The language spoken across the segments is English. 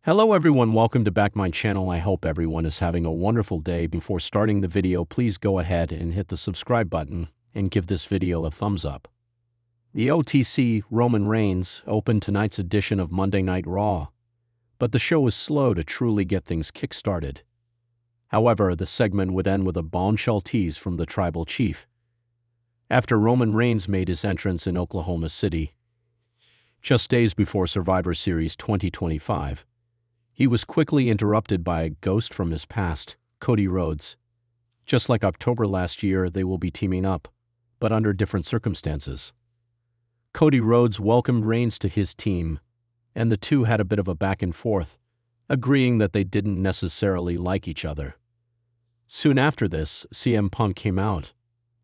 Hello everyone, welcome to back my channel. I hope everyone is having a wonderful day. Before starting the video, please go ahead and hit the subscribe button and give this video a thumbs up. The OTC Roman Reigns opened tonight's edition of Monday Night Raw, but the show was slow to truly get things kick-started. However, the segment would end with a bombshell tease from the tribal chief. After Roman Reigns made his entrance in Oklahoma City, just days before Survivor Series 2025, he was quickly interrupted by a ghost from his past, Cody Rhodes. Just like October last year, they will be teaming up, but under different circumstances. Cody Rhodes welcomed Reigns to his team, and the two had a bit of a back and forth, agreeing that they didn't necessarily like each other. Soon after this, CM Punk came out,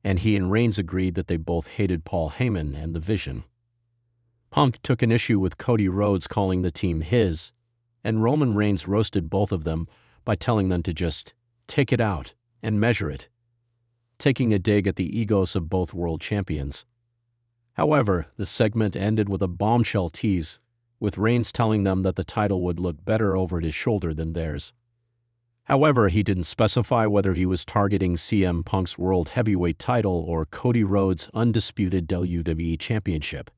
and he and Reigns agreed that they both hated Paul Heyman and the Vision. Punk took an issue with Cody Rhodes calling the team his, and Roman Reigns roasted both of them by telling them to just take it out and measure it, taking a dig at the egos of both world champions. However, the segment ended with a bombshell tease, with Reigns telling them that the title would look better over his shoulder than theirs. However, he didn't specify whether he was targeting CM Punk's World Heavyweight title or Cody Rhodes' undisputed WWE Championship.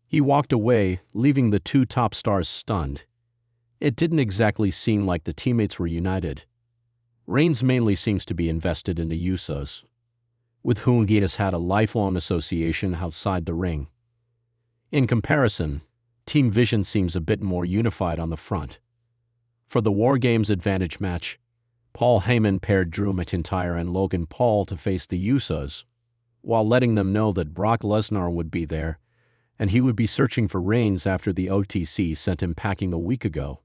He walked away, leaving the two top stars stunned. It didn't exactly seem like the teammates were united. Reigns mainly seems to be invested in the Usos, with whom he has had a lifelong association outside the ring. In comparison, Team Vision seems a bit more unified on the front. For the War Games Advantage match, Paul Heyman paired Drew McIntyre and Logan Paul to face the Usos, while letting them know that Brock Lesnar would be there, and he would be searching for Reigns after the OTC sent him packing a week ago.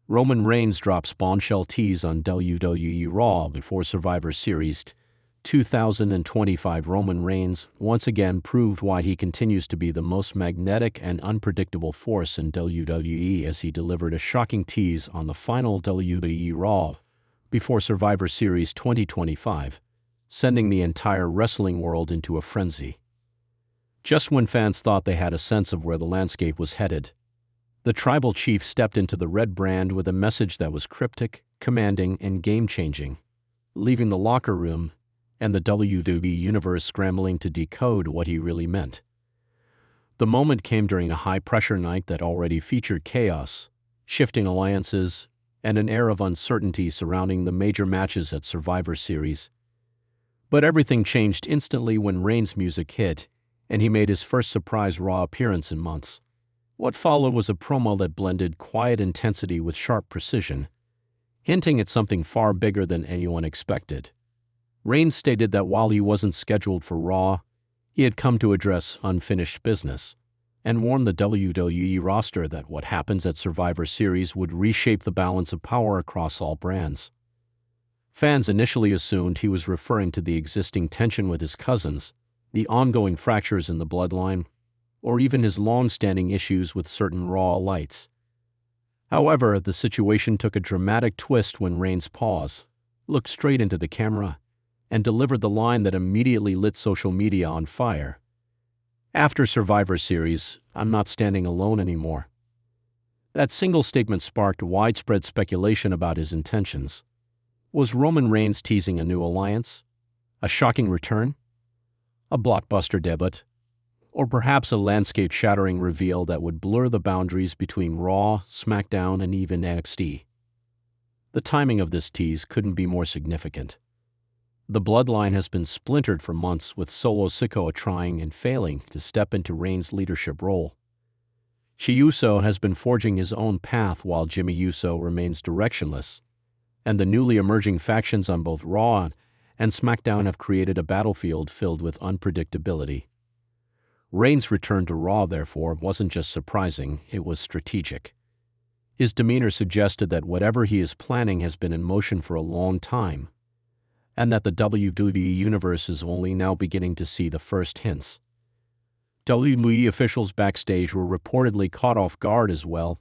Roman Reigns drops bombshell tease on WWE Raw before Survivor Series 2025. Roman Reigns once again proved why he continues to be the most magnetic and unpredictable force in WWE as he delivered a shocking tease on the final WWE Raw before Survivor Series 2025, sending the entire wrestling world into a frenzy. Just when fans thought they had a sense of where the landscape was headed, the tribal chief stepped into the red brand with a message that was cryptic, commanding, and game-changing, leaving the locker room and the WWE Universe scrambling to decode what he really meant. The moment came during a high-pressure night that already featured chaos, shifting alliances, and an air of uncertainty surrounding the major matches at Survivor Series. But everything changed instantly when Reigns' music hit, and he made his first surprise Raw appearance in months. What followed was a promo that blended quiet intensity with sharp precision, hinting at something far bigger than anyone expected. Reigns stated that while he wasn't scheduled for Raw, he had come to address unfinished business, and warned the WWE roster that what happens at Survivor Series would reshape the balance of power across all brands. Fans initially assumed he was referring to the existing tension with his cousins, the ongoing fractures in the bloodline, or even his long-standing issues with certain Raw elites. However, the situation took a dramatic twist when Reigns paused, looked straight into the camera, and delivered the line that immediately lit social media on fire. After Survivor Series, I'm not standing alone anymore. That single statement sparked widespread speculation about his intentions. Was Roman Reigns teasing a new alliance? A shocking return? A blockbuster debut? Or perhaps a landscape-shattering reveal that would blur the boundaries between Raw, SmackDown, and even NXT. The timing of this tease couldn't be more significant. The bloodline has been splintered for months, with Solo Sikoa trying and failing to step into Reigns' leadership role. Jey Uso has been forging his own path while Jimmy Uso remains directionless, and the newly emerging factions on both Raw and SmackDown have created a battlefield filled with unpredictability. Reigns' return to Raw, therefore, wasn't just surprising, it was strategic. His demeanor suggested that whatever he is planning has been in motion for a long time, and that the WWE Universe is only now beginning to see the first hints. WWE officials backstage were reportedly caught off guard as well,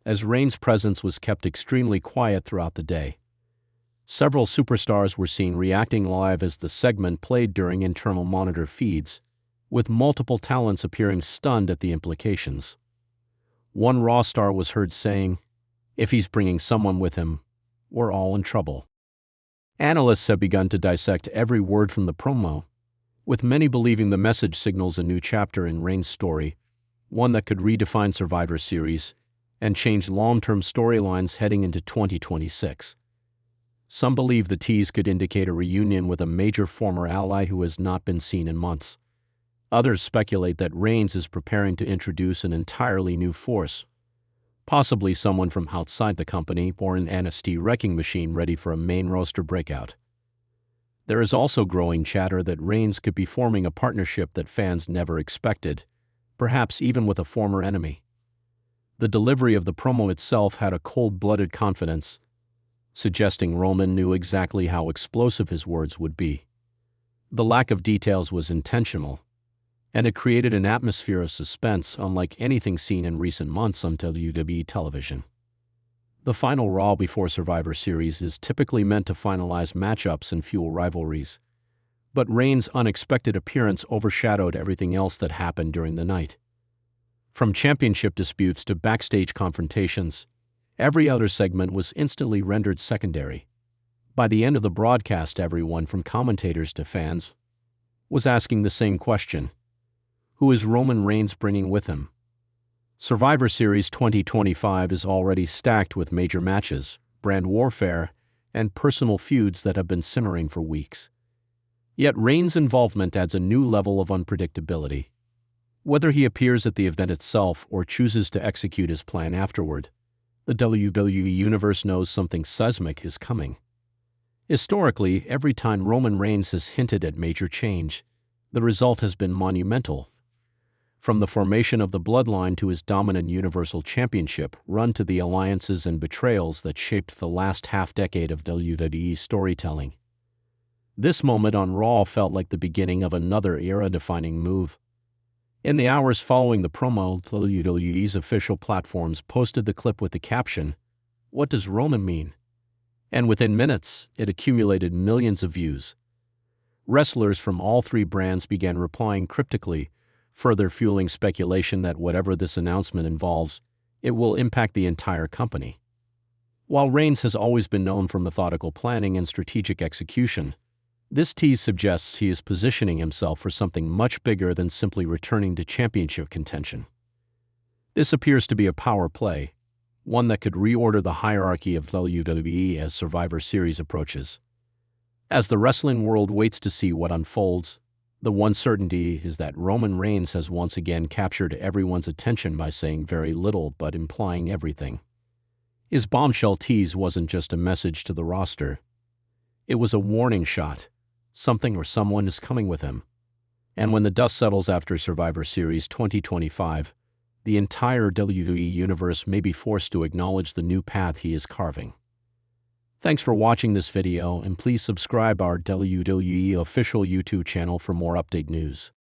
as Reigns' presence was kept extremely quiet throughout the day. Several superstars were seen reacting live as the segment played during internal monitor feeds, with multiple talents appearing stunned at the implications. One Raw star was heard saying, If he's bringing someone with him, we're all in trouble. Analysts have begun to dissect every word from the promo, with many believing the message signals a new chapter in Reigns' story, one that could redefine Survivor Series and change long-term storylines heading into 2026. Some believe the tease could indicate a reunion with a major former ally who has not been seen in months. Others speculate that Reigns is preparing to introduce an entirely new force, possibly someone from outside the company or an NXT wrecking machine ready for a main roster breakout. There is also growing chatter that Reigns could be forming a partnership that fans never expected, perhaps even with a former enemy. The delivery of the promo itself had a cold-blooded confidence, suggesting Roman knew exactly how explosive his words would be. The lack of details was intentional, and it created an atmosphere of suspense unlike anything seen in recent months on WWE television. The final Raw before Survivor Series is typically meant to finalize matchups and fuel rivalries, but Reigns' unexpected appearance overshadowed everything else that happened during the night. From championship disputes to backstage confrontations, every other segment was instantly rendered secondary. By the end of the broadcast, everyone from commentators to fans was asking the same question: who is Roman Reigns bringing with him? Survivor Series 2025 is already stacked with major matches, brand warfare, and personal feuds that have been simmering for weeks. Yet Reigns' involvement adds a new level of unpredictability. Whether he appears at the event itself or chooses to execute his plan afterward, the WWE Universe knows something seismic is coming. Historically, every time Roman Reigns has hinted at major change, the result has been monumental. From the formation of the Bloodline to his dominant Universal Championship run to the alliances and betrayals that shaped the last half-decade of WWE storytelling. This moment on Raw felt like the beginning of another era-defining move. In the hours following the promo, WWE's official platforms posted the clip with the caption, "What does Roman mean?" And within minutes, it accumulated millions of views. Wrestlers from all three brands began replying cryptically, further fueling speculation that whatever this announcement involves, it will impact the entire company. While Reigns has always been known for methodical planning and strategic execution, this tease suggests he is positioning himself for something much bigger than simply returning to championship contention. This appears to be a power play, one that could reorder the hierarchy of WWE as Survivor Series approaches. As the wrestling world waits to see what unfolds, the one certainty is that Roman Reigns has once again captured everyone's attention by saying very little but implying everything. His bombshell tease wasn't just a message to the roster. It was a warning shot. Something or someone is coming with him. And when the dust settles after Survivor Series 2025, the entire WWE Universe may be forced to acknowledge the new path he is carving. Thanks for watching this video, and please subscribe our WWE official YouTube channel for more update news.